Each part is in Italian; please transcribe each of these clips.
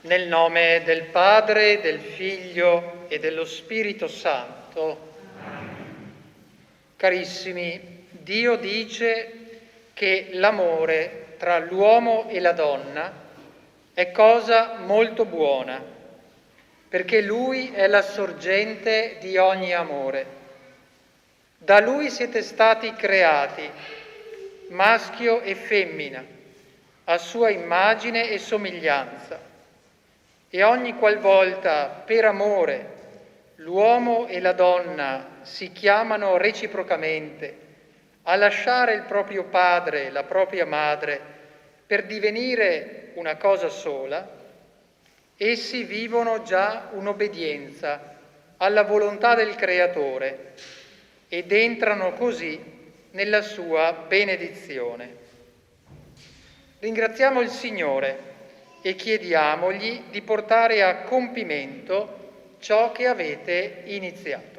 Nel nome del Padre, del Figlio e dello Spirito Santo. Carissimi, Dio dice che l'amore tra l'uomo e la donna è cosa molto buona, perché Lui è la sorgente di ogni amore. Da Lui siete stati creati, maschio e femmina, a sua immagine e somiglianza. E ogni qualvolta per amore l'uomo e la donna si chiamano reciprocamente a lasciare il proprio padre e la propria madre per divenire una cosa sola, essi vivono già un'obbedienza alla volontà del Creatore ed entrano così nella sua benedizione. Ringraziamo il Signore e chiediamogli di portare a compimento ciò che avete iniziato.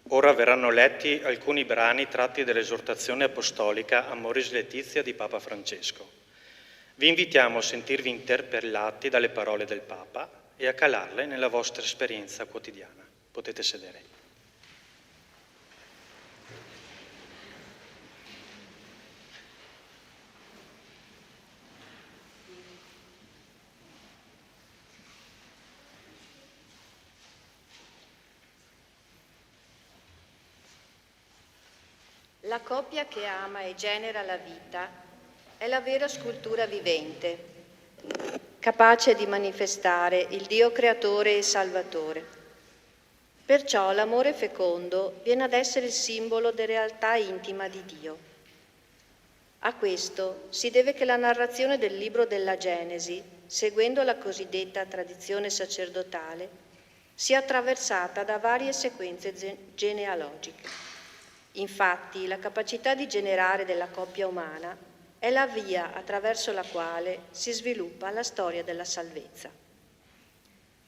Ora verranno letti alcuni brani tratti dall'esortazione apostolica Amoris Laetitia di Papa Francesco. Vi invitiamo a sentirvi interpellati dalle parole del Papa e a calarle nella vostra esperienza quotidiana. Potete sedere. La coppia che ama e genera la vita è la vera scultura vivente, capace di manifestare il Dio creatore e salvatore. Perciò l'amore fecondo viene ad essere il simbolo della realtà intima di Dio. A questo si deve che la narrazione del libro della Genesi, seguendo la cosiddetta tradizione sacerdotale, sia attraversata da varie sequenze genealogiche. Infatti, la capacità di generare della coppia umana è la via attraverso la quale si sviluppa la storia della salvezza.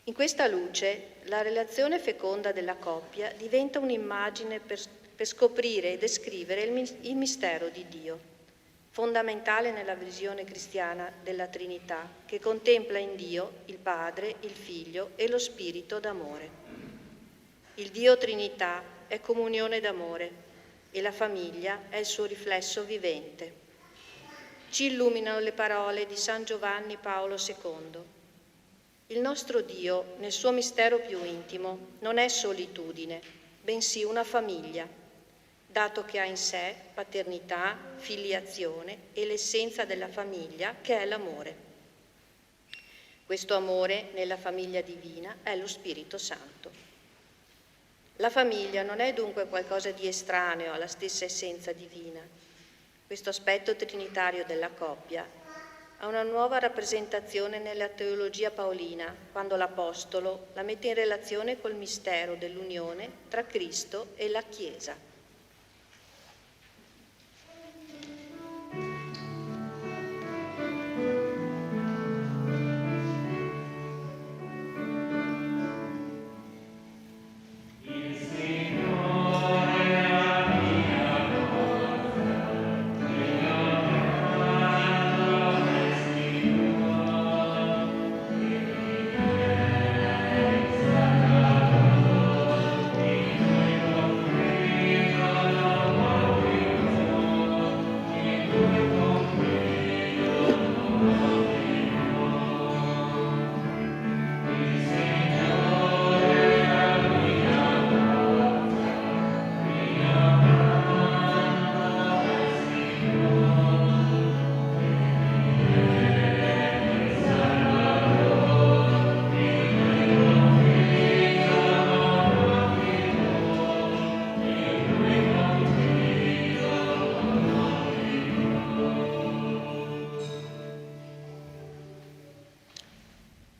In questa luce, la relazione feconda della coppia diventa un'immagine per scoprire e descrivere il mistero di Dio, fondamentale nella visione cristiana della Trinità, che contempla in Dio il Padre, il Figlio e lo Spirito d'amore. Il Dio Trinità è comunione d'amore e la famiglia è il suo riflesso vivente. Ci illuminano le parole di San Giovanni Paolo II. Il nostro Dio, nel suo mistero più intimo, non è solitudine, bensì una famiglia, dato che ha in sé paternità, filiazione e l'essenza della famiglia, che è l'amore. Questo amore, nella famiglia divina, è lo Spirito Santo. La famiglia non è dunque qualcosa di estraneo alla stessa essenza divina. Questo aspetto trinitario della coppia ha una nuova rappresentazione nella teologia paolina, quando l'Apostolo la mette in relazione col mistero dell'unione tra Cristo e la Chiesa.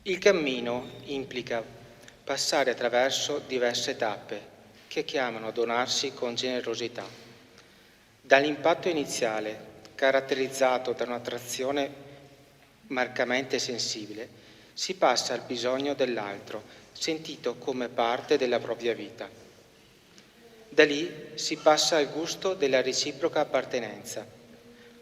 Il cammino implica passare attraverso diverse tappe che chiamano a donarsi con generosità. Dall'impatto iniziale, caratterizzato da un'attrazione marcamente sensibile, si passa al bisogno dell'altro, sentito come parte della propria vita. Da lì si passa al gusto della reciproca appartenenza,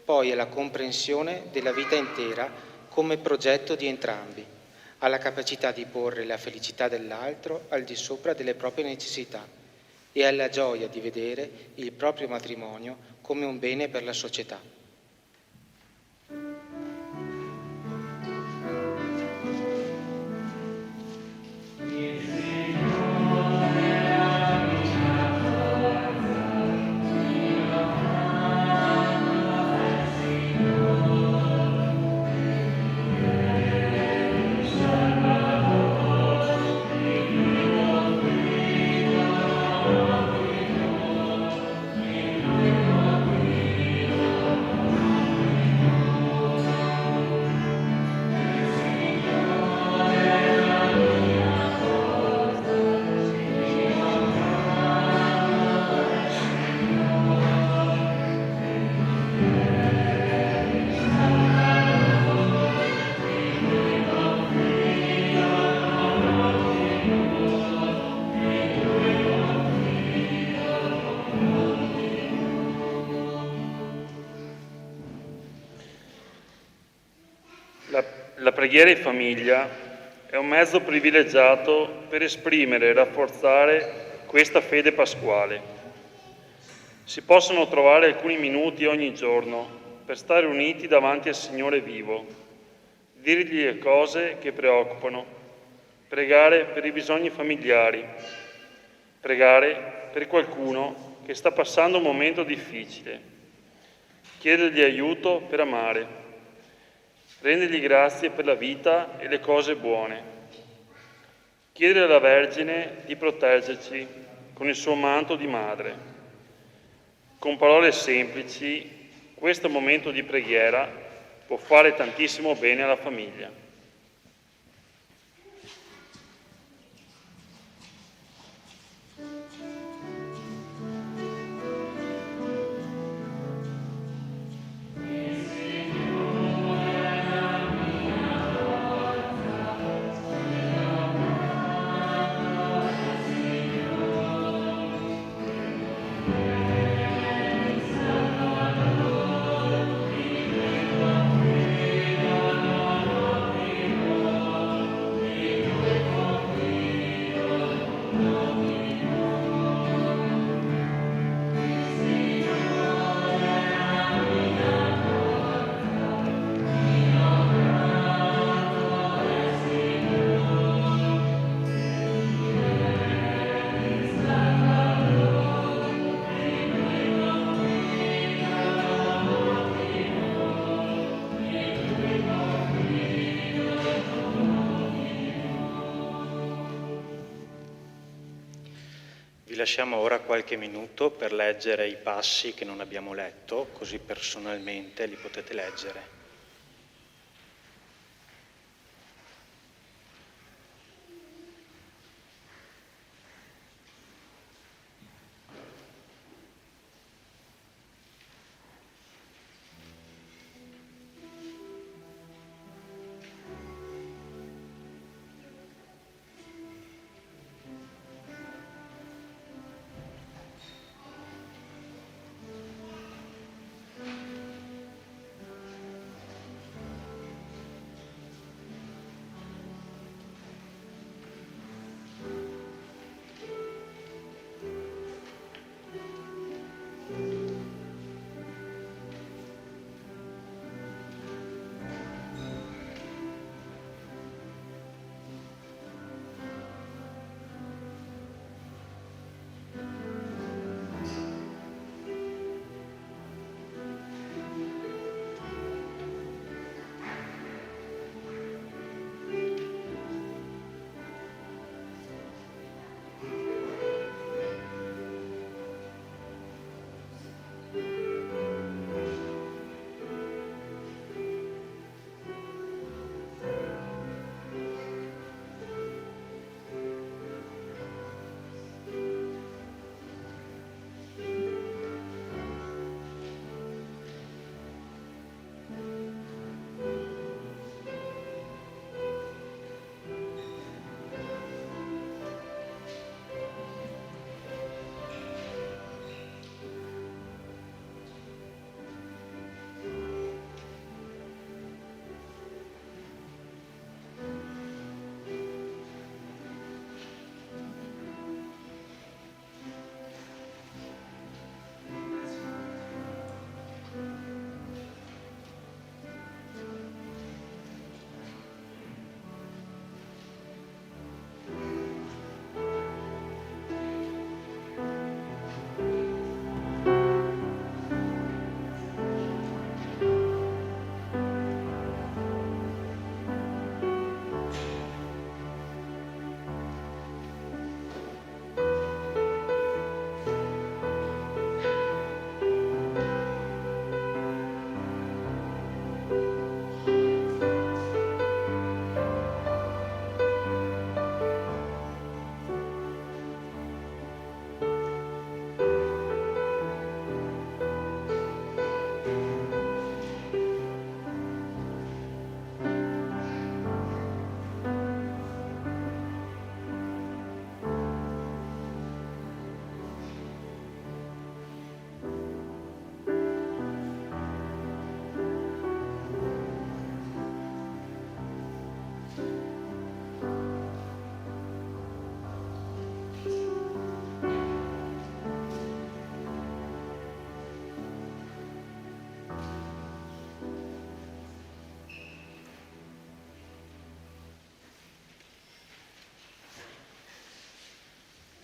poi alla comprensione della vita intera come progetto di entrambi, alla capacità di porre la felicità dell'altro al di sopra delle proprie necessità e alla gioia di vedere il proprio matrimonio come un bene per la società. La preghiera in famiglia è un mezzo privilegiato per esprimere e rafforzare questa fede pasquale. Si possono trovare alcuni minuti ogni giorno per stare uniti davanti al Signore vivo, dirgli le cose che preoccupano, pregare per i bisogni familiari, pregare per qualcuno che sta passando un momento difficile, chiedergli aiuto per amare, rendergli grazie per la vita e le cose buone, chiedere alla Vergine di proteggerci con il suo manto di madre. Con parole semplici, questo momento di preghiera può fare tantissimo bene alla famiglia. Vi lasciamo ora qualche minuto per leggere i passi che non abbiamo letto, così personalmente li potete leggere.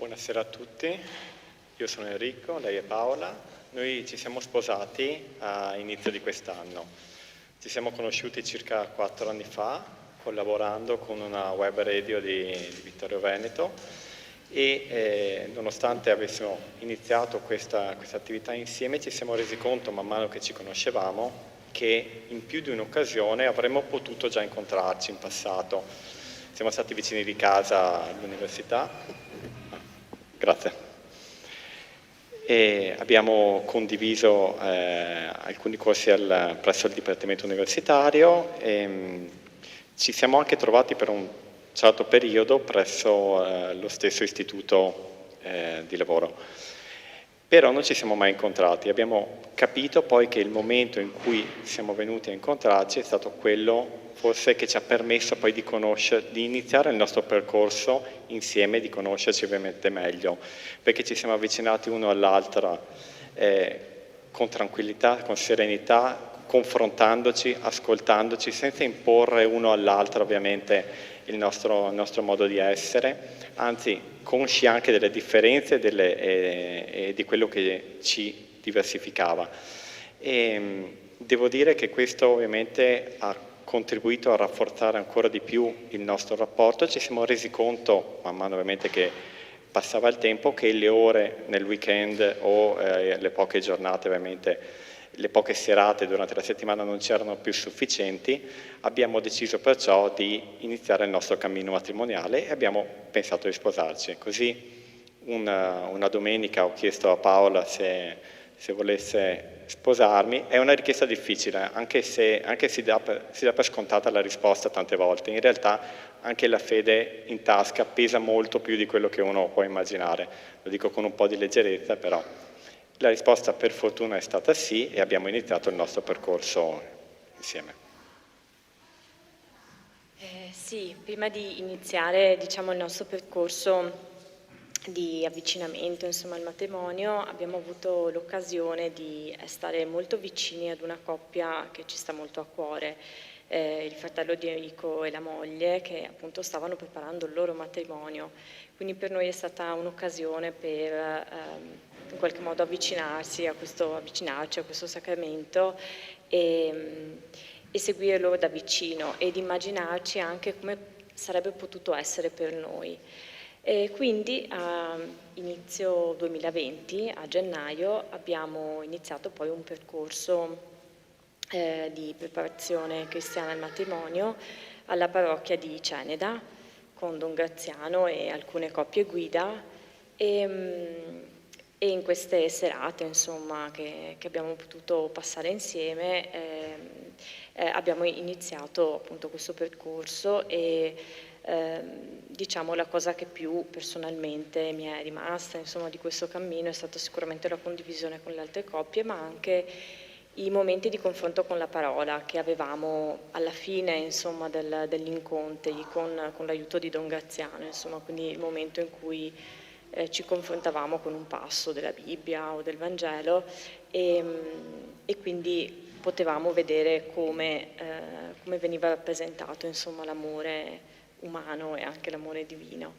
Buonasera a tutti, io sono Enrico, lei è Paola, noi ci siamo sposati a inizio di quest'anno. Ci siamo conosciuti circa 4 anni fa, collaborando con una web radio di Vittorio Veneto e nonostante avessimo iniziato questa attività insieme ci siamo resi conto man mano che ci conoscevamo che in più di un'occasione avremmo potuto già incontrarci in passato. Siamo stati vicini di casa all'università. Grazie. E abbiamo condiviso alcuni corsi presso il Dipartimento Universitario e ci siamo anche trovati per un certo periodo presso lo stesso istituto di lavoro. Però non ci siamo mai incontrati. Abbiamo capito poi che il momento in cui siamo venuti a incontrarci è stato quello forse che ci ha permesso poi di iniziare il nostro percorso insieme, di conoscerci ovviamente meglio, perché ci siamo avvicinati uno all'altro con tranquillità, con serenità, confrontandoci, ascoltandoci, senza imporre uno all'altro ovviamente il nostro modo di essere, anzi consci anche delle differenze e di quello che ci diversificava. E devo dire che questo ovviamente ha contribuito a rafforzare ancora di più il nostro rapporto. Ci siamo resi conto, man mano ovviamente che passava il tempo, che le ore nel weekend o le poche giornate ovviamente, le poche serate durante la settimana non c'erano più sufficienti. Abbiamo deciso perciò di iniziare il nostro cammino matrimoniale e abbiamo pensato di sposarci. Così una domenica ho chiesto a Paola se volesse sposarmi. È una richiesta difficile, anche se si dà per scontata la risposta tante volte. In realtà anche la fede in tasca pesa molto più di quello che uno può immaginare. Lo dico con un po' di leggerezza, però la risposta per fortuna è stata sì e abbiamo iniziato il nostro percorso insieme. Sì, prima di iniziare il nostro percorso di avvicinamento al matrimonio abbiamo avuto l'occasione di stare molto vicini ad una coppia che ci sta molto a cuore, il fratello di Enrico e la moglie, che appunto stavano preparando il loro matrimonio. Quindi per noi è stata un'occasione per in qualche modo avvicinarci a questo sacramento e seguirlo da vicino ed immaginarci anche come sarebbe potuto essere per noi. E quindi a inizio 2020, a gennaio, abbiamo iniziato poi un percorso di preparazione cristiana al matrimonio alla parrocchia di Ceneda con Don Graziano e alcune coppie guida e in queste serate che abbiamo potuto passare insieme abbiamo iniziato appunto questo percorso e la cosa che più personalmente mi è rimasta di questo cammino è stata sicuramente la condivisione con le altre coppie, ma anche i momenti di confronto con la parola che avevamo alla fine degli incontri con l'aiuto di Don Graziano, quindi il momento in cui ci confrontavamo con un passo della Bibbia o del Vangelo e quindi potevamo vedere come veniva rappresentato l'amore umano e anche l'amore divino.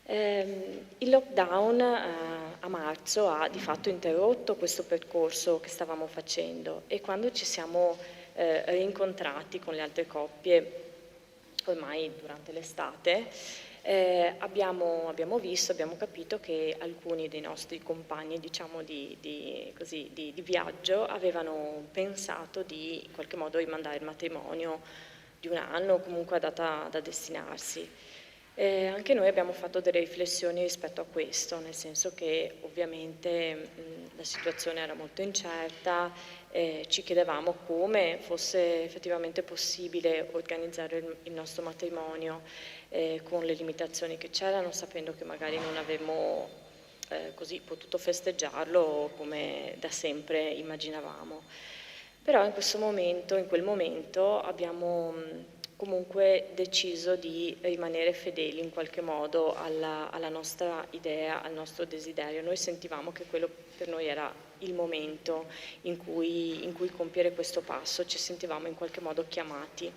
Il lockdown a marzo ha di fatto interrotto questo percorso che stavamo facendo e quando ci siamo rincontrati con le altre coppie ormai durante l'estate abbiamo capito che alcuni dei nostri compagni di viaggio avevano pensato di in qualche modo rimandare il matrimonio di un anno o comunque a data da destinarsi. Anche noi abbiamo fatto delle riflessioni rispetto a questo, nel senso che ovviamente la situazione era molto incerta, ci chiedevamo come fosse effettivamente possibile organizzare il nostro matrimonio con le limitazioni che c'erano, sapendo che magari non avremmo così potuto festeggiarlo come da sempre immaginavamo. Però in quel momento abbiamo comunque deciso di rimanere fedeli in qualche modo alla nostra idea, al nostro desiderio. Noi sentivamo che quello per noi era il momento in cui compiere questo passo, ci sentivamo in qualche modo chiamati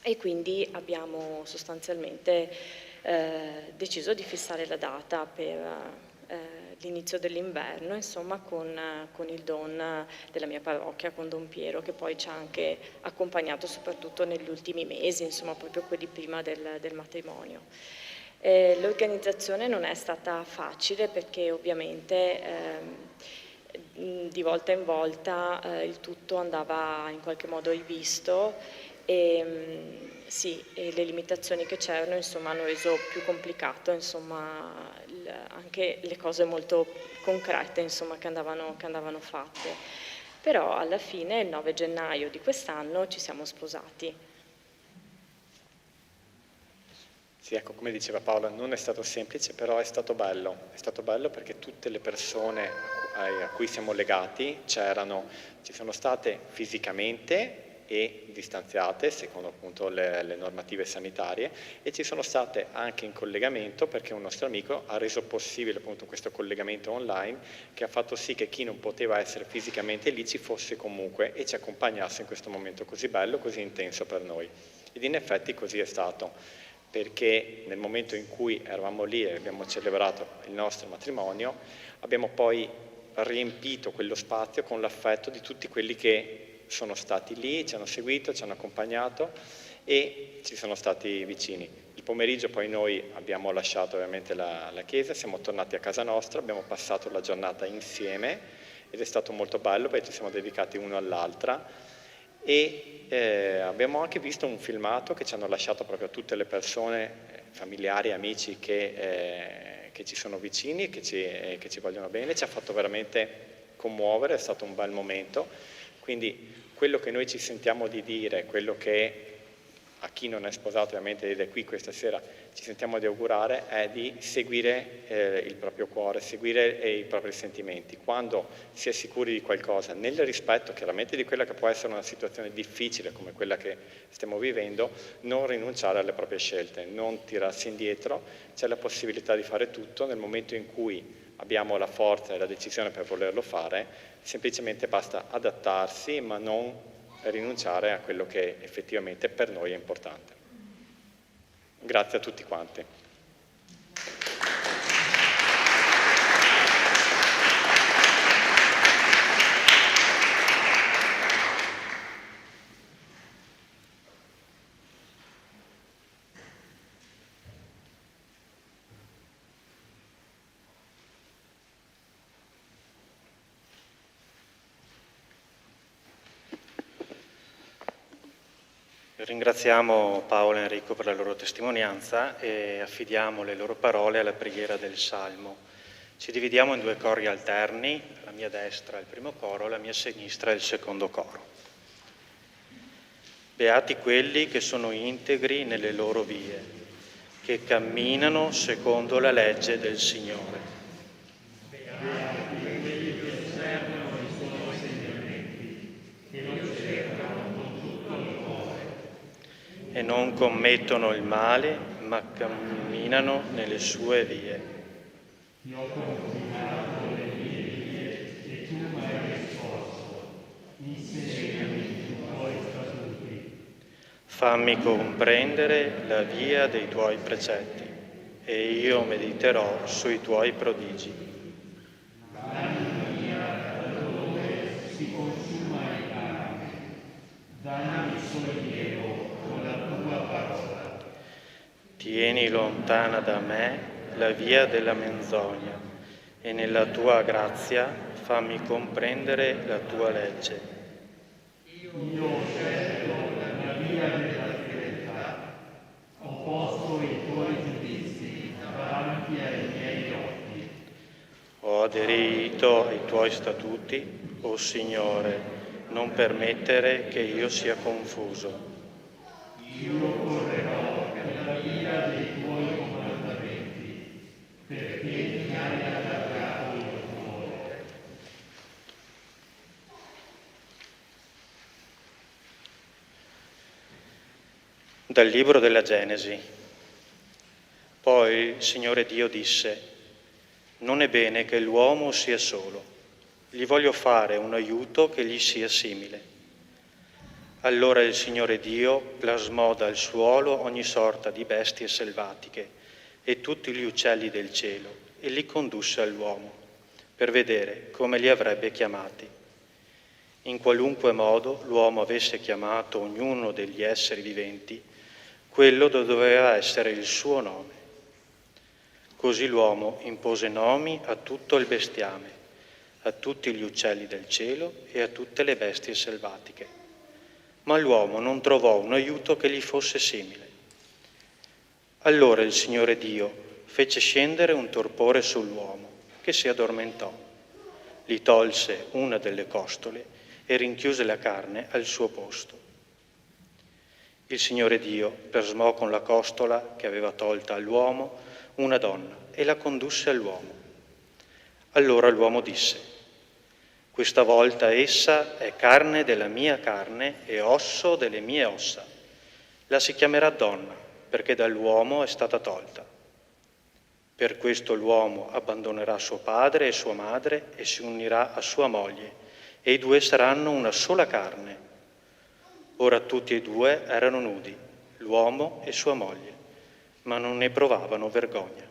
e quindi abbiamo sostanzialmente deciso di fissare la data l'inizio dell'inverno, insomma, con il Don della mia parrocchia, con Don Piero, che poi ci ha anche accompagnato soprattutto negli ultimi mesi, insomma, proprio quelli prima del matrimonio. L'organizzazione non è stata facile perché ovviamente di volta in volta il tutto andava in qualche modo rivisto e sì, e le limitazioni che c'erano, insomma, hanno reso più complicato, insomma, anche le cose molto concrete, insomma, che andavano fatte. Però alla fine, il 9 gennaio di quest'anno, ci siamo sposati. Sì, ecco, come diceva Paola, non è stato semplice, però è stato bello perché tutte le persone a cui siamo legati ci sono state fisicamente e distanziate secondo appunto le normative sanitarie, e ci sono state anche in collegamento perché un nostro amico ha reso possibile appunto questo collegamento online, che ha fatto sì che chi non poteva essere fisicamente lì ci fosse comunque e ci accompagnasse in questo momento così bello, così intenso per noi. Ed in effetti così è stato, perché nel momento in cui eravamo lì e abbiamo celebrato il nostro matrimonio, abbiamo poi riempito quello spazio con l'affetto di tutti quelli che sono stati lì, ci hanno seguito, ci hanno accompagnato e ci sono stati vicini. Il pomeriggio poi noi abbiamo lasciato ovviamente la chiesa, siamo tornati a casa nostra, abbiamo passato la giornata insieme ed è stato molto bello perché ci siamo dedicati uno all'altra e abbiamo anche visto un filmato che ci hanno lasciato proprio tutte le persone, familiari, amici che ci sono vicini e che ci vogliono bene. Ci ha fatto veramente commuovere, è stato un bel momento. Quindi quello che noi ci sentiamo di dire, quello che a chi non è sposato ovviamente ed è qui questa sera ci sentiamo di augurare, è di seguire il proprio cuore, seguire i propri sentimenti. Quando si è sicuri di qualcosa, nel rispetto chiaramente di quella che può essere una situazione difficile come quella che stiamo vivendo, non rinunciare alle proprie scelte, non tirarsi indietro. C'è la possibilità di fare tutto nel momento in cui abbiamo la forza e la decisione per volerlo fare, semplicemente basta adattarsi ma non rinunciare a quello che effettivamente per noi è importante. Grazie a tutti quanti. Ringraziamo Paolo e Enrico per la loro testimonianza e affidiamo le loro parole alla preghiera del Salmo. Ci dividiamo in due cori alterni, la mia destra il primo coro, la mia sinistra il secondo coro. Beati quelli che sono integri nelle loro vie, che camminano secondo la legge del Signore. E non commettono il male, ma camminano nelle sue vie. Io ho confinato le mie vie e tu mi hai risposto. Insegnami i tuoi statuti. Fammi comprendere la via dei tuoi precetti e io mediterò sui tuoi prodigi. L'anima mia da dolore si consuma in carne. Dammi sollievo. Parola. Tieni lontana da me la via della menzogna e nella tua grazia fammi comprendere la tua legge. Io ho scelto la mia via della fedeltà, ho posto i tuoi giudizi davanti ai miei occhi. Ho aderito ai tuoi statuti, o Signore, non permettere che io sia confuso. Io correrò nella via dei tuoi comandamenti, perché mi hai allargato il cuore. Dal libro della Genesi. Poi il Signore Dio disse: non è bene che l'uomo sia solo, gli voglio fare un aiuto che gli sia simile. Allora il Signore Dio plasmò dal suolo ogni sorta di bestie selvatiche e tutti gli uccelli del cielo e li condusse all'uomo. per vedere come li avrebbe chiamati. In qualunque modo l'uomo avesse chiamato ognuno degli esseri viventi, quello doveva essere il suo nome. Così l'uomo impose nomi a tutto il bestiame, a tutti gli uccelli del cielo e a tutte le bestie selvatiche. Ma l'uomo non trovò un aiuto che gli fosse simile. Allora il Signore Dio fece scendere un torpore sull'uomo, che si addormentò. Gli tolse una delle costole e rinchiuse la carne al suo posto. Il Signore Dio plasmò con la costola che aveva tolta all'uomo una donna e la condusse all'uomo. Allora l'uomo disse: questa volta essa è carne della mia carne e osso delle mie ossa. La si chiamerà donna, perché dall'uomo è stata tolta. Per questo l'uomo abbandonerà suo padre e sua madre e si unirà a sua moglie, e i due saranno una sola carne. Ora tutti e due erano nudi, l'uomo e sua moglie, ma non ne provavano vergogna.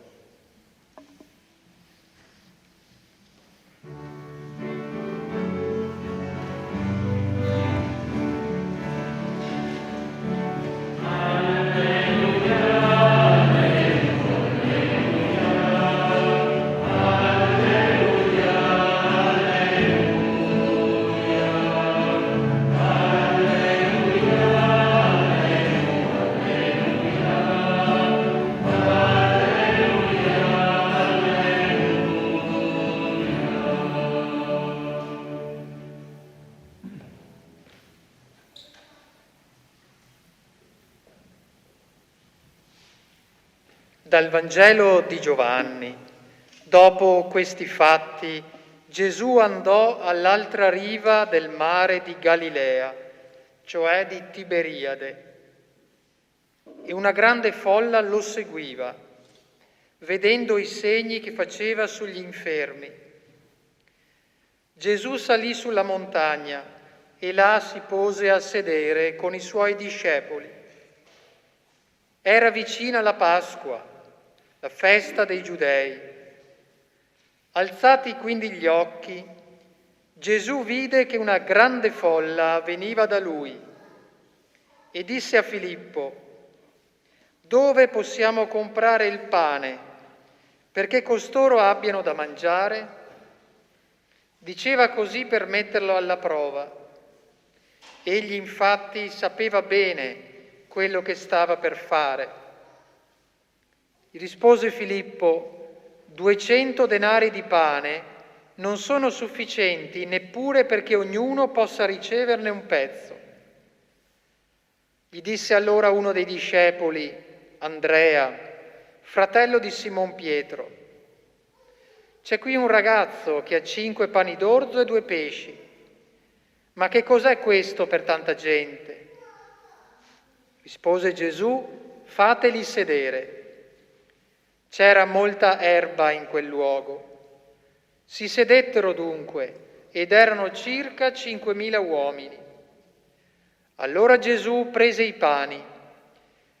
Dal Vangelo di Giovanni. Dopo questi fatti, Gesù andò all'altra riva del mare di Galilea, cioè di Tiberiade, e una grande folla lo seguiva, vedendo i segni che faceva sugli infermi. Gesù salì sulla montagna e là si pose a sedere con i suoi discepoli. Era vicina la Pasqua, la festa dei Giudei. Alzati quindi gli occhi, Gesù vide che una grande folla veniva da lui e disse a Filippo: «Dove possiamo comprare il pane perché costoro abbiano da mangiare?» Diceva così per metterlo alla prova. Egli infatti sapeva bene quello che stava per fare. Gli rispose Filippo: 200 denari di pane non sono sufficienti neppure perché ognuno possa riceverne un pezzo. Gli disse allora uno dei discepoli, Andrea, fratello di Simon Pietro: c'è qui un ragazzo che ha 5 pani d'orzo e 2 pesci. Ma che cos'è questo per tanta gente? Rispose Gesù: fateli sedere. C'era molta erba in quel luogo. Si sedettero dunque ed erano circa 5.000 uomini. Allora Gesù prese i pani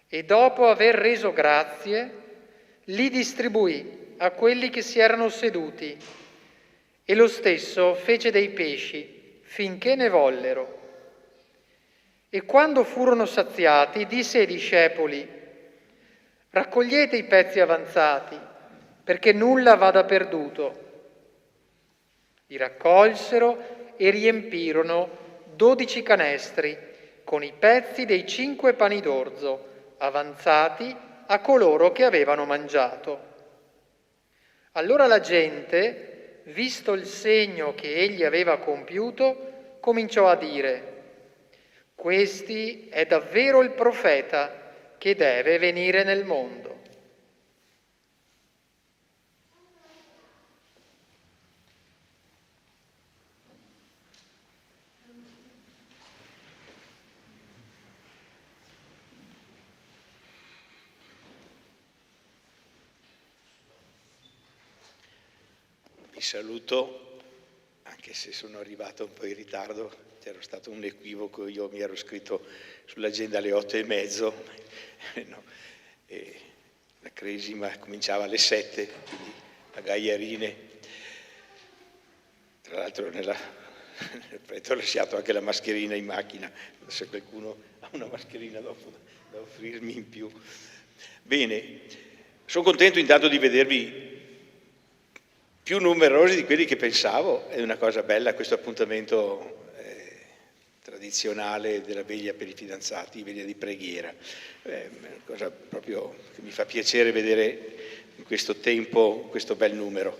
e dopo aver reso grazie li distribuì a quelli che si erano seduti e lo stesso fece dei pesci finché ne vollero. E quando furono saziati disse ai discepoli: raccogliete i pezzi avanzati, perché nulla vada perduto. Li raccolsero e riempirono 12 canestri con i pezzi dei 5 pani d'orzo avanzati a coloro che avevano mangiato. Allora la gente, visto il segno che egli aveva compiuto, cominciò a dire: «Questi è davvero il profeta che deve venire nel mondo». Vi saluto, anche se sono arrivato un po' in ritardo, c'era stato un equivoco, io mi ero scritto sull'agenda alle 8:30, no, e la cresima cominciava alle 7, quindi a Gaiarine. Tra l'altro nel ho lasciato anche la mascherina in macchina, se qualcuno ha una mascherina dopo da offrirmi in più. Bene, sono contento intanto di vedervi più numerosi di quelli che pensavo, è una cosa bella questo appuntamento tradizionale della veglia per i fidanzati, veglia di preghiera, è una cosa proprio che mi fa piacere vedere in questo tempo questo bel numero.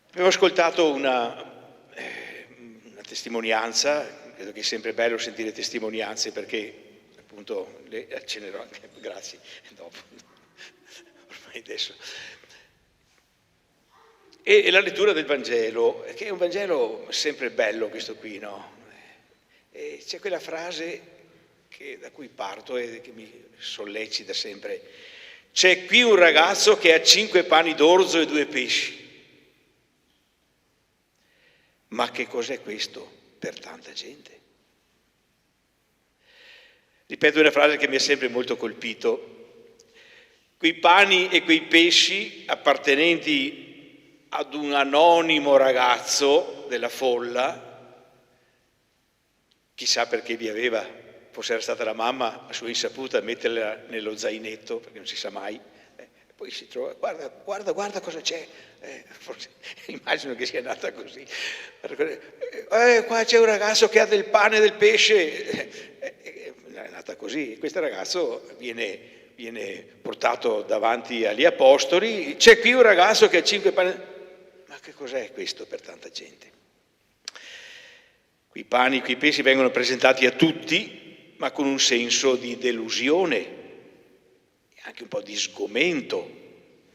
Abbiamo ascoltato una testimonianza, credo che è sempre bello sentire testimonianze perché appunto le accennerò anche, grazie, dopo, ormai adesso. E la lettura del Vangelo, che è un Vangelo sempre bello questo qui, no? E c'è quella frase da cui parto e che mi sollecita sempre. C'è qui un ragazzo che ha 5 pani d'orzo e 2 pesci. Ma che cos'è questo per tanta gente? Ripeto una frase che mi ha sempre molto colpito. Quei pani e quei pesci appartenenti ad un anonimo ragazzo della folla, chissà perché li aveva, forse era stata la mamma a sua insaputa a metterla nello zainetto, perché non si sa mai, poi si trova, guarda cosa c'è, forse, immagino che sia nata così, qua c'è un ragazzo che ha del pane e del pesce, è nata così, e questo ragazzo viene portato davanti agli apostoli, c'è qui un ragazzo che ha 5 pani. Ma che cos'è questo per tanta gente? Quei pani, quei pesci vengono presentati a tutti, ma con un senso di delusione e anche un po' di sgomento.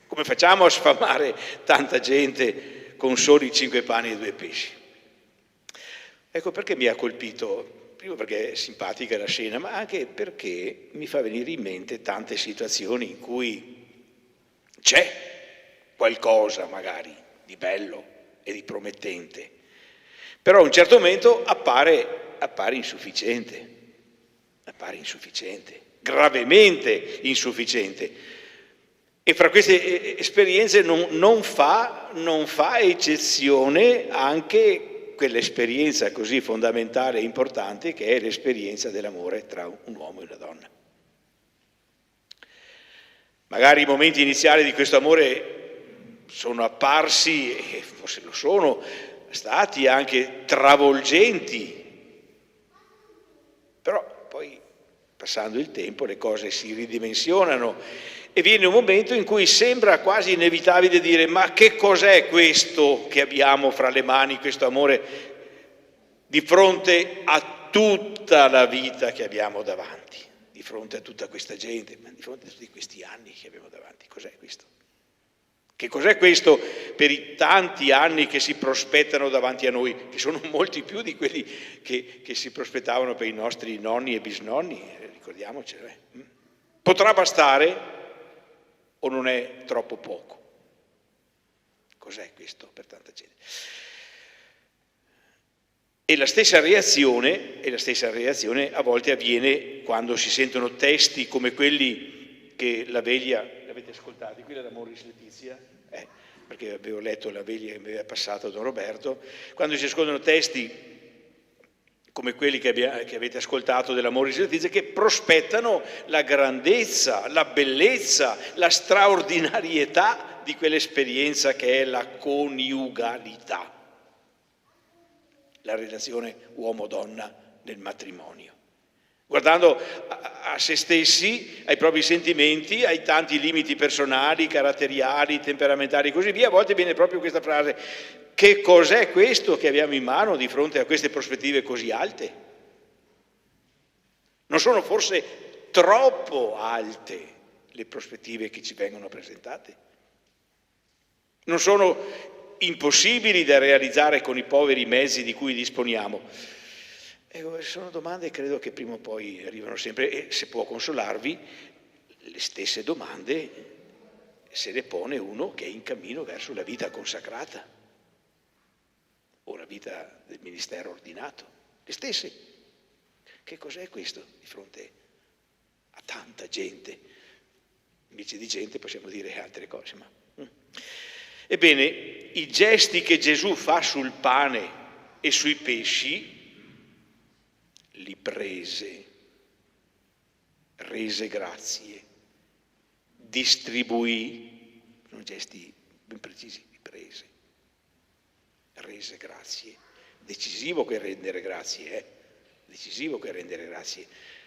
Come facciamo a sfamare tanta gente con soli 5 pani e 2 pesci? Ecco perché mi ha colpito, prima perché è simpatica la scena, ma anche perché mi fa venire in mente tante situazioni in cui c'è qualcosa magari di bello e di promettente, però a un certo momento appare insufficiente, gravemente insufficiente. E fra queste esperienze non fa eccezione anche quell'esperienza così fondamentale e importante che è l'esperienza dell'amore tra un uomo e una donna. Magari i momenti iniziali di questo amore sono apparsi, e forse lo sono stati anche travolgenti, però poi passando il tempo le cose si ridimensionano e viene un momento in cui sembra quasi inevitabile dire ma che cos'è questo che abbiamo fra le mani, questo amore, di fronte a tutta la vita che abbiamo davanti, di fronte a tutta questa gente, ma di fronte a tutti questi anni che abbiamo davanti, cos'è questo? Che cos'è questo per i tanti anni che si prospettano davanti a noi, che sono molti più di quelli che si prospettavano per i nostri nonni e bisnonni, ricordiamocelo. Potrà bastare o non è troppo poco? Cos'è questo per tanta gente? E la stessa reazione a volte avviene quando si sentono testi come quelli che la veglia, l'avete ascoltati, qui l'Amoris Laetitia, perché avevo letto la veglia che mi aveva passato Don Roberto, quando si ascoltano testi come quelli che avete ascoltato dell'Amoris Laetitia, che prospettano la grandezza, la bellezza, la straordinarietà di quell'esperienza che è la coniugalità, la relazione uomo-donna nel matrimonio. Guardando a se stessi, ai propri sentimenti, ai tanti limiti personali, caratteriali, temperamentali e così via, a volte viene proprio questa frase: che cos'è questo che abbiamo in mano di fronte a queste prospettive così alte? Non sono forse troppo alte le prospettive che ci vengono presentate? Non sono impossibili da realizzare con i poveri mezzi di cui disponiamo? Sono domande credo che prima o poi arrivano sempre, e se può consolarvi, le stesse domande se le pone uno che è in cammino verso la vita consacrata o la vita del ministero ordinato. Le stesse. Che cos'è questo di fronte a tanta gente? Invece di gente possiamo dire altre cose, ma... Ebbene, i gesti che Gesù fa sul pane e sui pesci, li prese, rese grazie, distribuì, sono gesti ben precisi, li prese, rese grazie. Decisivo che rendere grazie, decisivo che rendere grazie,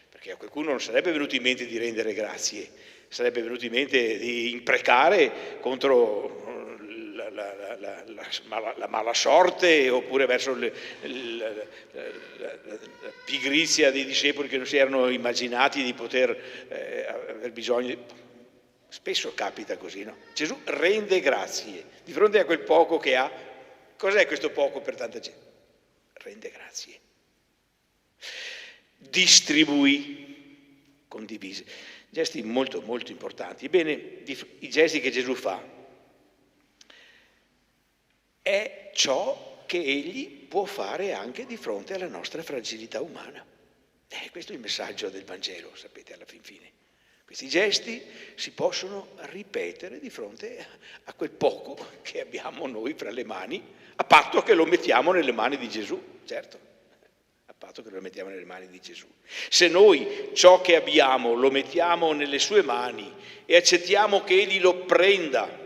perché a qualcuno non sarebbe venuto in mente di rendere grazie, sarebbe venuto in mente di imprecare contro la mala sorte, oppure verso la pigrizia dei discepoli che non si erano immaginati di poter aver bisogno. Spesso capita così, no? Gesù rende grazie di fronte a quel poco che ha. Cos'è questo poco per tanta gente? Rende grazie. Distribuì, condivise. Gesti molto molto importanti. Ebbene, i gesti che Gesù fa è ciò che egli può fare anche di fronte alla nostra fragilità umana. Questo è il messaggio del Vangelo, sapete, alla fin fine. Questi gesti si possono ripetere di fronte a quel poco che abbiamo noi fra le mani, a patto che lo mettiamo nelle mani di Gesù, certo, a patto che lo mettiamo nelle mani di Gesù. Se noi ciò che abbiamo lo mettiamo nelle sue mani e accettiamo che Egli lo prenda,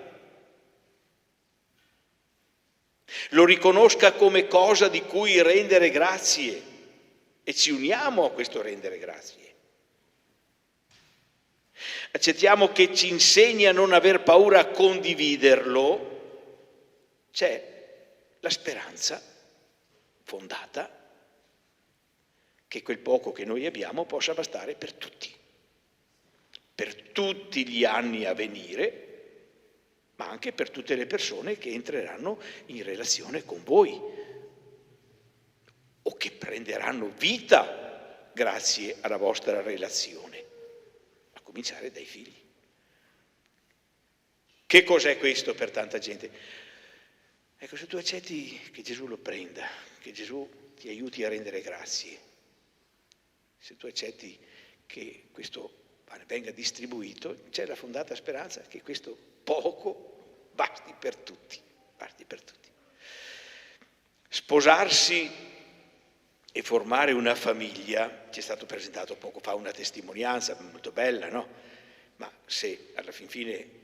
lo riconosca come cosa di cui rendere grazie e ci uniamo a questo rendere grazie. Accettiamo che ci insegni a non aver paura a condividerlo, c'è la speranza fondata che quel poco che noi abbiamo possa bastare per tutti gli anni a venire, ma anche per tutte le persone che entreranno in relazione con voi o che prenderanno vita grazie alla vostra relazione, a cominciare dai figli. Che cos'è questo per tanta gente? Ecco, se tu accetti che Gesù lo prenda, che Gesù ti aiuti a rendere grazie, se tu accetti che questo pane venga distribuito, c'è la fondata speranza che questo poco basti per tutti, basti per tutti. Sposarsi e formare una famiglia, ci è stato presentato poco fa una testimonianza molto bella, no? Ma se alla fin fine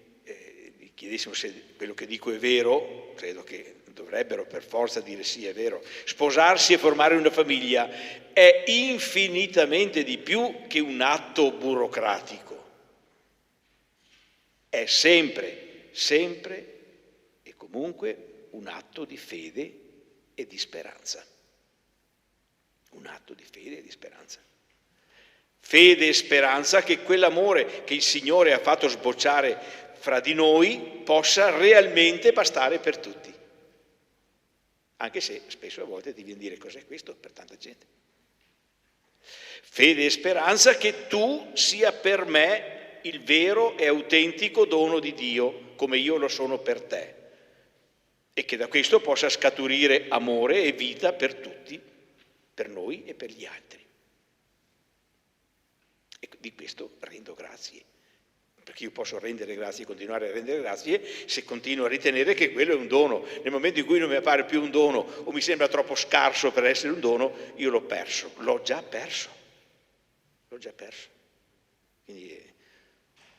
gli chiedessimo se quello che dico è vero, credo che dovrebbero per forza dire sì, è vero. Sposarsi e formare una famiglia è infinitamente di più che un atto burocratico. È sempre e comunque un atto di fede e di speranza. Un atto di fede e di speranza. Fede e speranza che quell'amore che il Signore ha fatto sbocciare fra di noi possa realmente bastare per tutti. Anche se spesso a volte ti viene a dire cos'è questo per tanta gente. Fede e speranza che tu sia per me il vero e autentico dono di Dio, come io lo sono per te, e che da questo possa scaturire amore e vita per tutti, per noi e per gli altri. E di questo rendo grazie, perché io posso rendere grazie e continuare a rendere grazie se continuo a ritenere che quello è un dono. Nel momento in cui non mi appare più un dono o mi sembra troppo scarso per essere un dono, io l'ho perso, l'ho già perso. Quindi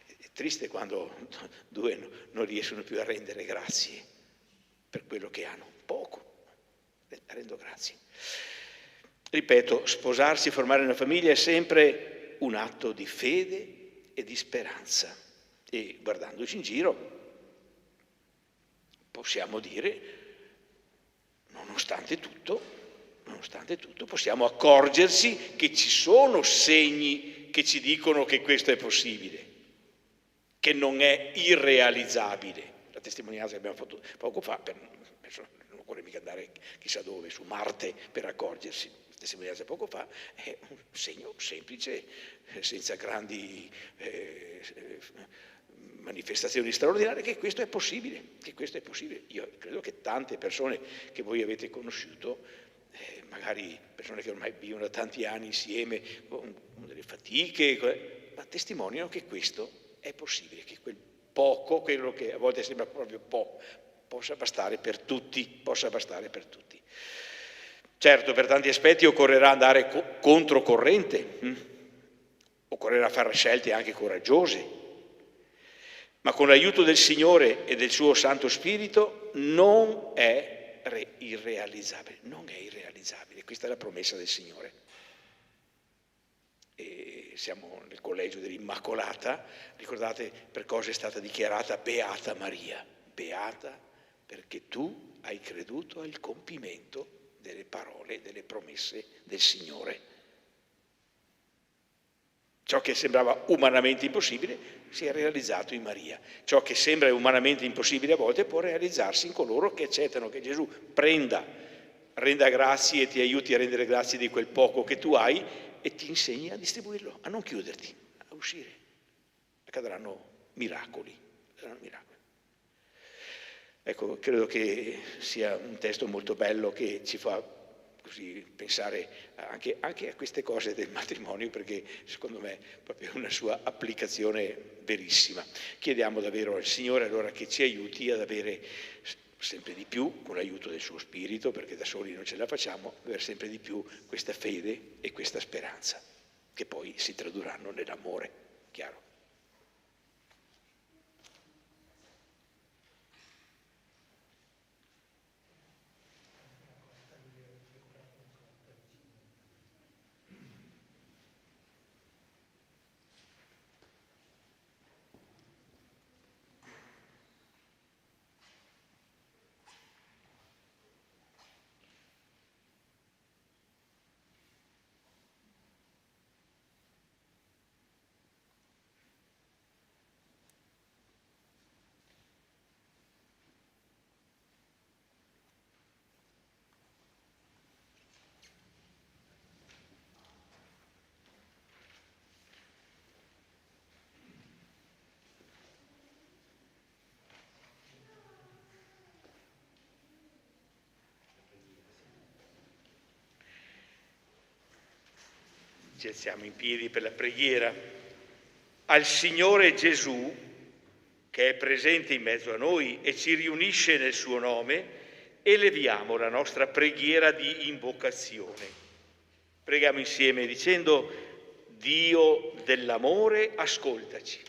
è triste quando due non riescono più a rendere grazie per quello che hanno, poco, rendo grazie. Ripeto, sposarsi e formare una famiglia è sempre un atto di fede e di speranza. E guardandoci in giro possiamo dire, nonostante tutto, possiamo accorgersi che ci sono segni che ci dicono che questo è possibile, che non è irrealizzabile. La testimonianza che abbiamo fatto poco fa, non occorre mica andare chissà dove, su Marte, per accorgersi. La testimonianza poco fa è un segno semplice, senza grandi manifestazioni straordinarie, che questo è possibile, Io credo che tante persone che voi avete conosciuto, magari persone che ormai vivono da tanti anni insieme, con delle fatiche, ma testimoniano che questo è possibile, che quel poco, quello che a volte sembra proprio poco possa bastare per tutti, Certo, per tanti aspetti occorrerà andare controcorrente, occorrerà fare scelte anche coraggiose, ma con l'aiuto del Signore e del suo Santo Spirito non è irrealizzabile, questa è la promessa del Signore. E siamo nel collegio dell'Immacolata, ricordate per cosa è stata dichiarata Beata Maria, beata perché tu hai creduto al compimento delle parole, delle promesse del Signore. Ciò che sembrava umanamente impossibile si è realizzato in Maria. Ciò che sembra umanamente impossibile a volte può realizzarsi in coloro che accettano che Gesù renda grazie e ti aiuti a rendere grazie di quel poco che tu hai e ti insegni a distribuirlo, a non chiuderti, a uscire. Accadranno miracoli. Ecco, credo che sia un testo molto bello che ci fa così pensare anche a queste cose del matrimonio, perché secondo me è proprio una sua applicazione verissima. Chiediamo davvero al Signore allora che ci aiuti ad avere sempre di più, con l'aiuto del suo Spirito, perché da soli non ce la facciamo, avere sempre di più questa fede e questa speranza, che poi si tradurranno nell'amore, chiaro. Ci alziamo in piedi per la preghiera. Al Signore Gesù, che è presente in mezzo a noi e ci riunisce nel suo nome, eleviamo la nostra preghiera di invocazione. Preghiamo insieme dicendo: Dio dell'amore, ascoltaci.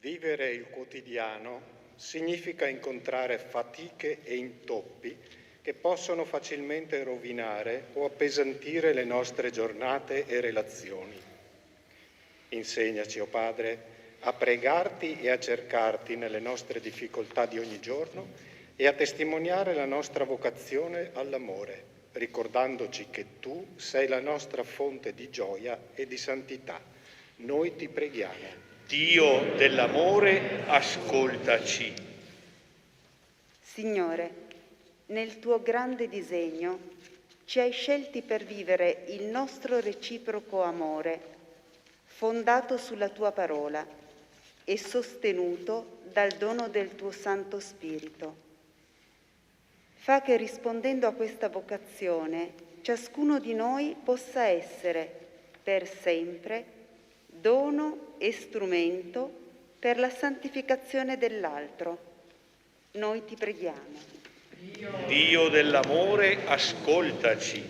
Vivere il quotidiano significa incontrare fatiche e intoppi che possono facilmente rovinare o appesantire le nostre giornate e relazioni. Insegnaci, o Padre, a pregarti e a cercarti nelle nostre difficoltà di ogni giorno e a testimoniare la nostra vocazione all'amore, ricordandoci che tu sei la nostra fonte di gioia e di santità. Noi ti preghiamo. Dio dell'amore, ascoltaci. Signore, nel tuo grande disegno ci hai scelti per vivere il nostro reciproco amore, fondato sulla tua parola e sostenuto dal dono del tuo Santo Spirito. Fa che rispondendo a questa vocazione, ciascuno di noi possa essere per sempre dono e strumento per la santificazione dell'altro. Noi ti preghiamo. Dio dell'amore, ascoltaci.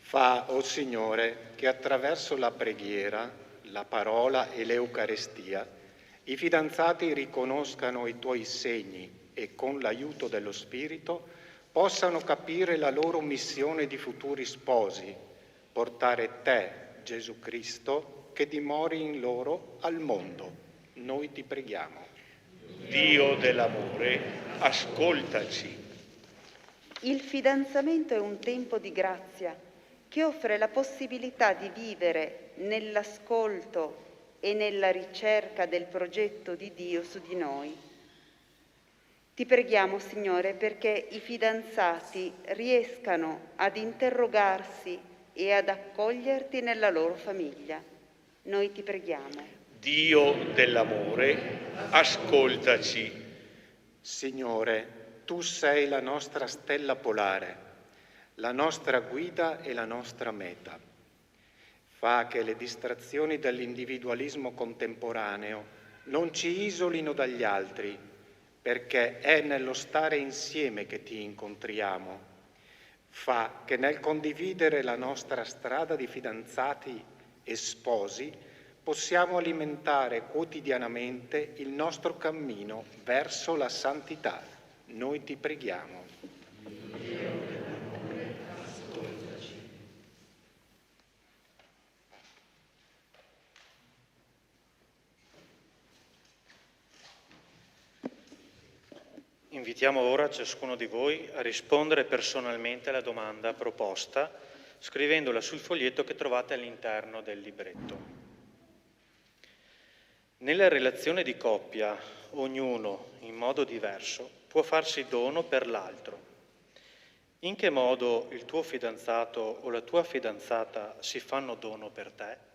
Fa, o Signore, che attraverso la preghiera, la parola e l'Eucarestia i fidanzati riconoscano i tuoi segni e con l'aiuto dello Spirito possano capire la loro missione di futuri sposi, portare te, Gesù Cristo, che dimori in loro al mondo. Noi ti preghiamo. Dio dell'amore, ascoltaci. Il fidanzamento è un tempo di grazia che offre la possibilità di vivere nell'ascolto e nella ricerca del progetto di Dio su di noi. Ti preghiamo, Signore, perché i fidanzati riescano ad interrogarsi e ad accoglierti nella loro famiglia. Noi ti preghiamo. Dio dell'amore, ascoltaci. Signore, tu sei la nostra stella polare, la nostra guida e la nostra meta. Fa che le distrazioni dell'individualismo contemporaneo Non ci isolino dagli altri, perché è nello stare insieme che ti incontriamo. Fa che nel condividere la nostra strada di fidanzati e sposi possiamo alimentare quotidianamente il nostro cammino verso la santità. Noi ti preghiamo. Invitiamo ora ciascuno di voi a rispondere personalmente alla domanda proposta, scrivendola sul foglietto che trovate all'interno del libretto. Nella relazione di coppia, ognuno, in modo diverso, può farsi dono per l'altro. In che modo il tuo fidanzato o la tua fidanzata si fanno dono per te?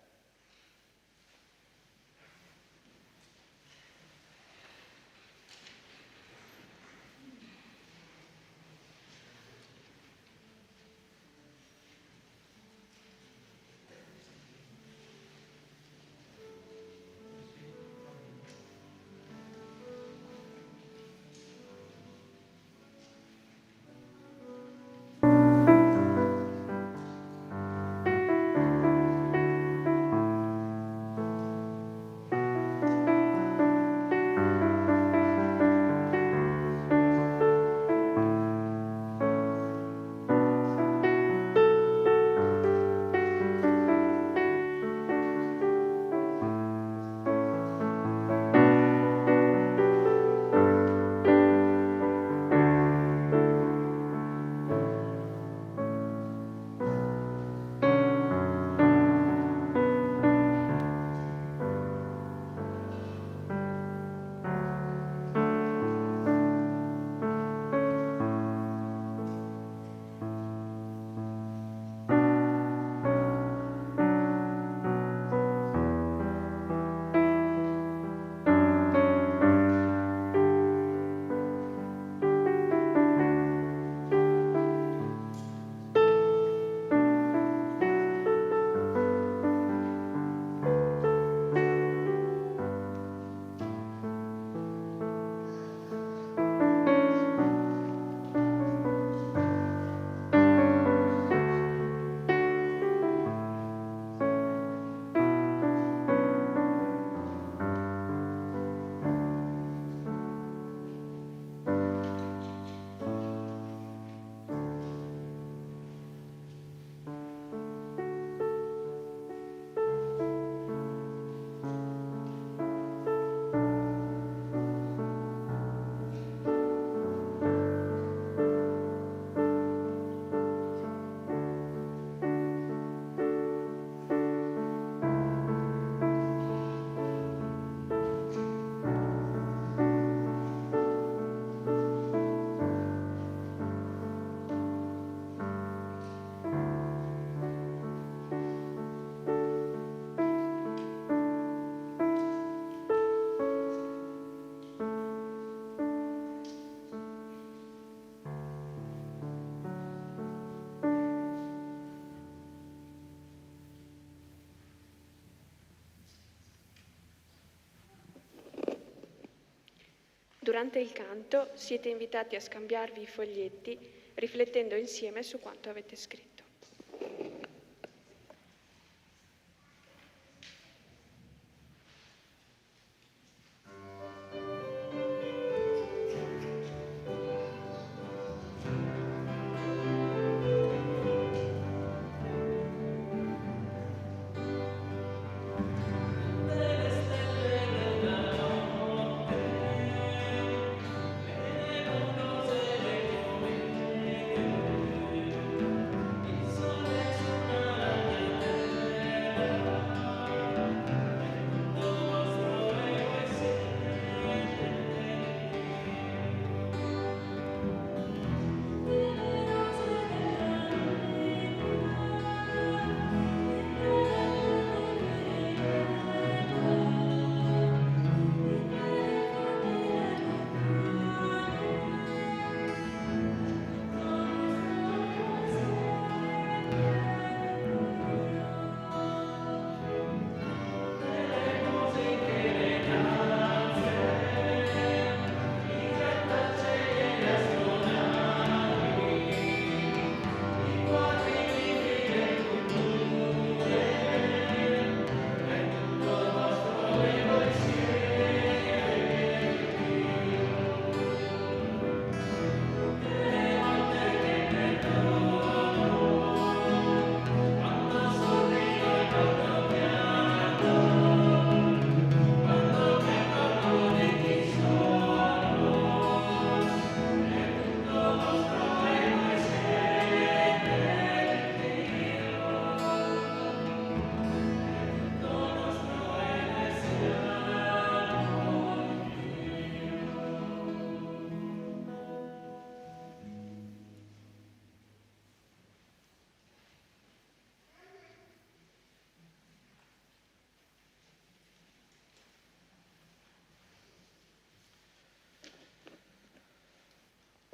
Durante il canto siete invitati a scambiarvi i foglietti riflettendo insieme su quanto avete scritto.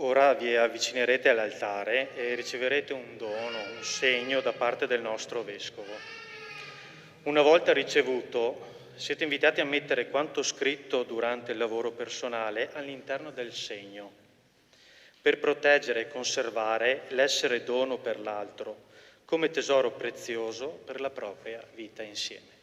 ora vi avvicinerete all'altare e riceverete un dono, un segno da parte del nostro Vescovo. Una volta ricevuto, siete invitati a mettere quanto scritto durante il lavoro personale all'interno del segno, per proteggere e conservare l'essere dono per l'altro, come tesoro prezioso per la propria vita insieme.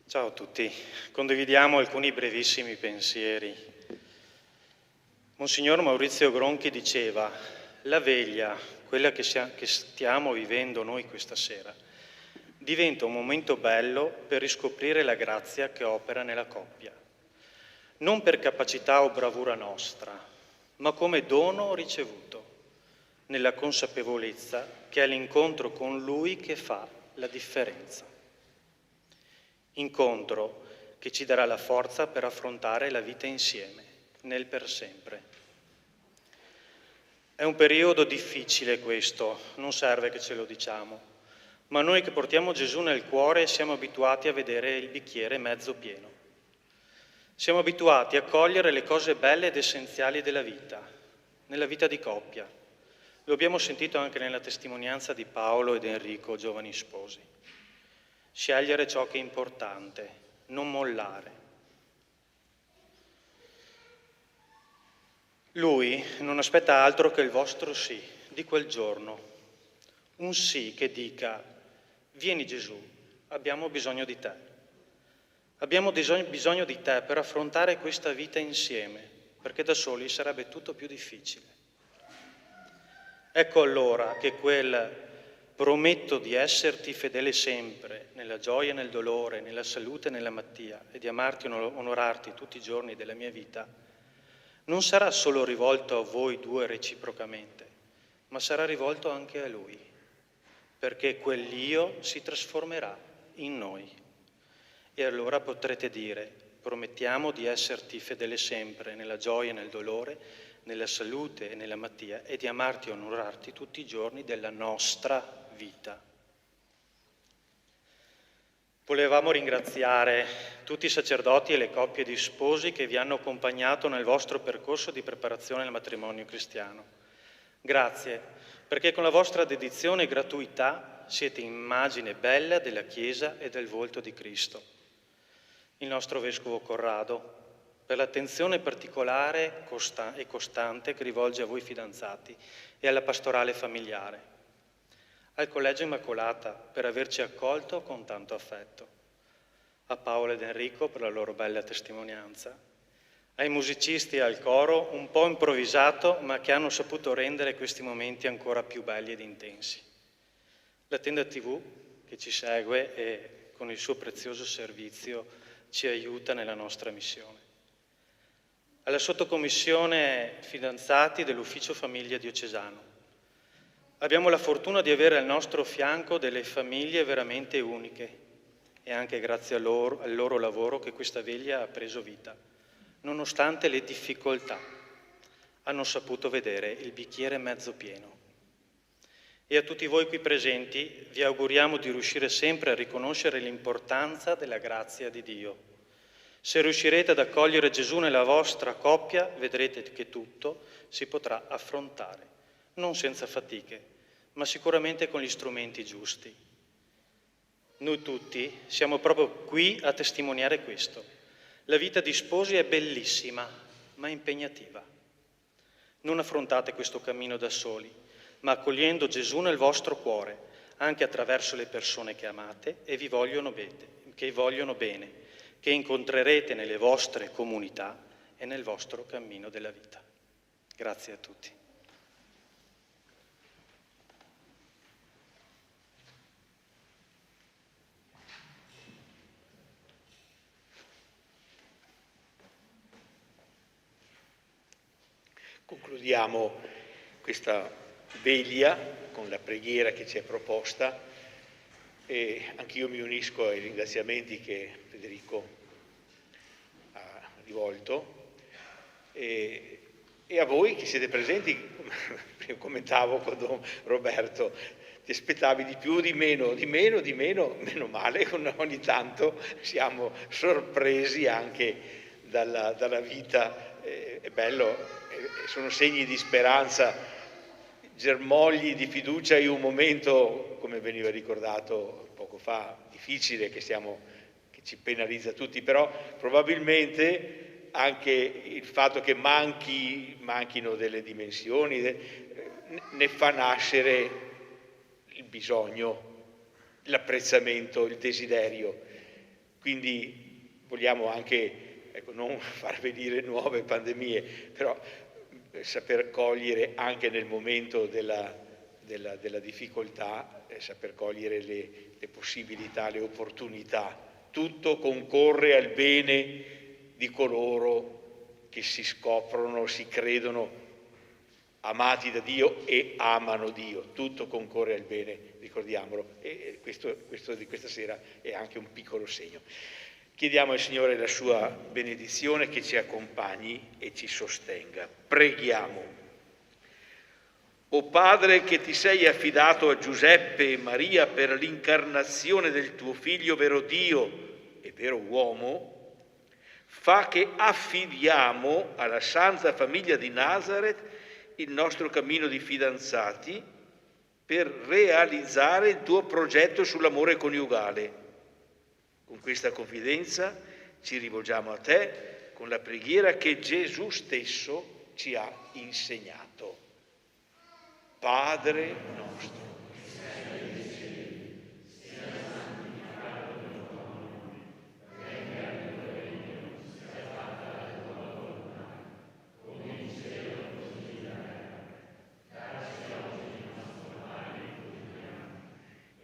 Ciao a tutti, condividiamo alcuni brevissimi pensieri. Monsignor Maurizio Gronchi diceva: la veglia, quella che stiamo vivendo noi questa sera, diventa un momento bello per riscoprire la grazia che opera nella coppia, non per capacità o bravura nostra, ma come dono ricevuto, nella consapevolezza che è l'incontro con Lui che fa la differenza. Incontro che ci darà la forza per affrontare la vita insieme, nel per sempre. È un periodo difficile questo, non serve che ce lo diciamo, ma noi che portiamo Gesù nel cuore siamo abituati a vedere il bicchiere mezzo pieno. Siamo abituati a cogliere le cose belle ed essenziali della vita, nella vita di coppia. Lo abbiamo sentito anche nella testimonianza di Paolo ed Enrico, giovani sposi. Scegliere ciò che è importante, non mollare. Lui non aspetta altro che il vostro sì di quel giorno, un sì che dica: vieni Gesù, abbiamo bisogno di te. Abbiamo bisogno di te per affrontare questa vita insieme, perché da soli sarebbe tutto più difficile. Ecco allora che quel prometto di esserti fedele sempre, nella gioia e nel dolore, nella salute e nella malattia, e di amarti e onorarti tutti i giorni della mia vita, non sarà solo rivolto a voi due reciprocamente, ma sarà rivolto anche a Lui, perché quell'io si trasformerà in noi. E allora potrete dire: promettiamo di esserti fedele sempre, nella gioia e nel dolore, nella salute e nella malattia, e di amarti e onorarti tutti i giorni della nostra vita. Volevamo ringraziare tutti i sacerdoti e le coppie di sposi che vi hanno accompagnato nel vostro percorso di preparazione al matrimonio cristiano. Grazie, perché con la vostra dedizione e gratuità siete immagine bella della Chiesa e del volto di Cristo. Il nostro Vescovo Corrado, per l'attenzione particolare e costante che rivolge a voi fidanzati e alla pastorale familiare. Al Collegio Immacolata per averci accolto con tanto affetto, a Paolo ed Enrico per la loro bella testimonianza, ai musicisti e al coro un po' improvvisato ma che hanno saputo rendere questi momenti ancora più belli ed intensi. La Tenda TV che ci segue e con il suo prezioso servizio ci aiuta nella nostra missione. Alla sottocommissione fidanzati dell'Ufficio Famiglia Diocesano. Abbiamo la fortuna di avere al nostro fianco delle famiglie veramente uniche e anche grazie al loro lavoro che questa veglia ha preso vita. Nonostante le difficoltà, hanno saputo vedere il bicchiere mezzo pieno. E a tutti voi qui presenti vi auguriamo di riuscire sempre a riconoscere l'importanza della grazia di Dio. Se riuscirete ad accogliere Gesù nella vostra coppia, vedrete che tutto si potrà affrontare. Non senza fatiche, ma sicuramente con gli strumenti giusti. Noi tutti siamo proprio qui a testimoniare questo. La vita di sposi è bellissima, ma impegnativa. Non affrontate questo cammino da soli, ma accogliendo Gesù nel vostro cuore, anche attraverso le persone che amate e che vogliono bene, che incontrerete nelle vostre comunità e nel vostro cammino della vita. Grazie a tutti. Concludiamo questa veglia con la preghiera che ci è proposta e anch'io mi unisco ai ringraziamenti che Federico ha rivolto e a voi che siete presenti. Io commentavo con Don Roberto, ti aspettavi di più, di meno, meno male, ogni tanto siamo sorpresi anche dalla vita, è bello. Sono segni di speranza, germogli di fiducia in un momento, come veniva ricordato poco fa, difficile che ci penalizza tutti, però probabilmente anche il fatto che manchino delle dimensioni ne fa nascere il bisogno, l'apprezzamento, il desiderio. Quindi vogliamo anche non far venire nuove pandemie, però saper cogliere anche nel momento della difficoltà, saper cogliere le possibilità, le opportunità. Tutto concorre al bene di coloro che si scoprono, si credono amati da Dio e amano Dio. Tutto concorre al bene, ricordiamolo. E questo di questa sera è anche un piccolo segno. Chiediamo al Signore la sua benedizione che ci accompagni e ci sostenga. Preghiamo. O Padre che ti sei affidato a Giuseppe e Maria per l'incarnazione del tuo Figlio, vero Dio e vero uomo, fa che affidiamo alla Santa Famiglia di Nazareth il nostro cammino di fidanzati per realizzare il tuo progetto sull'amore coniugale. Con questa confidenza ci rivolgiamo a te con la preghiera che Gesù stesso ci ha insegnato. Padre nostro.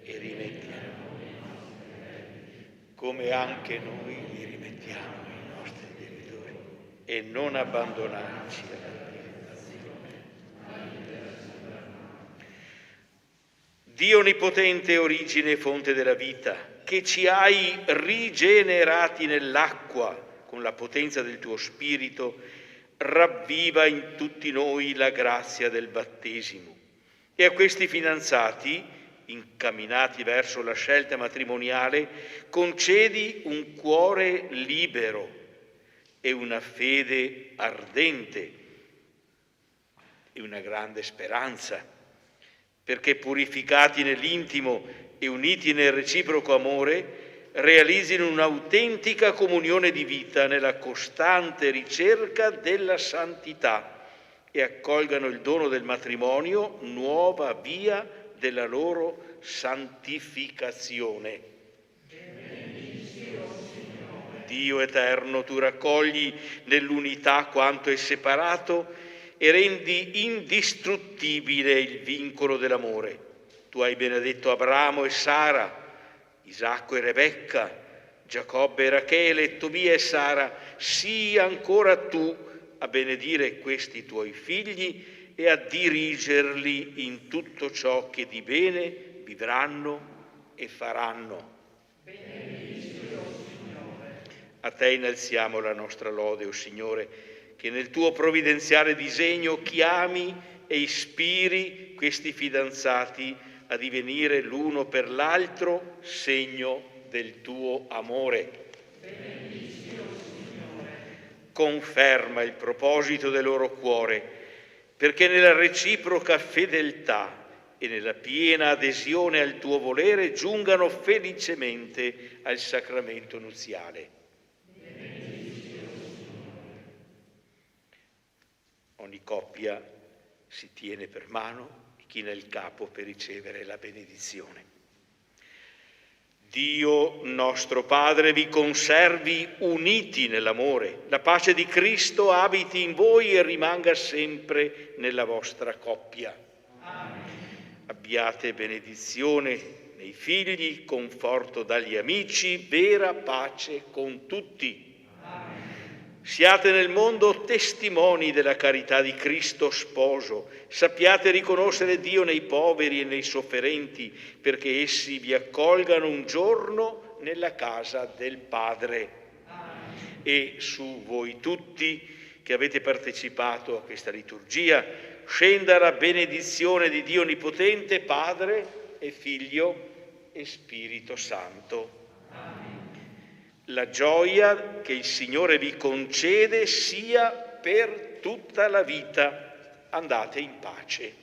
E rimettiamo, come anche noi li rimettiamo i nostri debitori, e non abbandonarci alla tentazione. Dio onnipotente, origine e fonte della vita, che ci hai rigenerati nell'acqua con la potenza del tuo Spirito, ravviva in tutti noi la grazia del battesimo. E a questi fidanzati, incamminati verso la scelta matrimoniale, concedi un cuore libero e una fede ardente e una grande speranza, perché purificati nell'intimo e uniti nel reciproco amore, realizzino un'autentica comunione di vita nella costante ricerca della santità e accolgano il dono del matrimonio, nuova via della loro santificazione. Dio eterno, tu raccogli nell'unità quanto è separato e rendi indistruttibile il vincolo dell'amore. Tu hai benedetto Abramo e Sara, Isacco e Rebecca, Giacobbe e Rachele, Tobia e Sara. Sii ancora tu a benedire questi tuoi figli e a dirigerli in tutto ciò che di bene vivranno e faranno. A te innalziamo la nostra lode, o Signore, che nel tuo provvidenziale disegno chiami e ispiri questi fidanzati a divenire l'uno per l'altro segno del tuo amore. Conferma il proposito del loro cuore, perché nella reciproca fedeltà e nella piena adesione al tuo volere giungano felicemente al sacramento nuziale. Ogni coppia si tiene per mano e china il capo per ricevere la benedizione. Dio nostro Padre vi conservi uniti nell'amore. La pace di Cristo abiti in voi e rimanga sempre nella vostra coppia. Amen. Abbiate benedizione nei figli, conforto dagli amici, vera pace con tutti. Siate nel mondo testimoni della carità di Cristo sposo. Sappiate riconoscere Dio nei poveri e nei sofferenti, perché essi vi accolgano un giorno nella casa del Padre. Amen. E su voi tutti che avete partecipato a questa liturgia, scenda la benedizione di Dio Onnipotente, Padre e Figlio e Spirito Santo. La gioia che il Signore vi concede sia per tutta la vita. Andate in pace.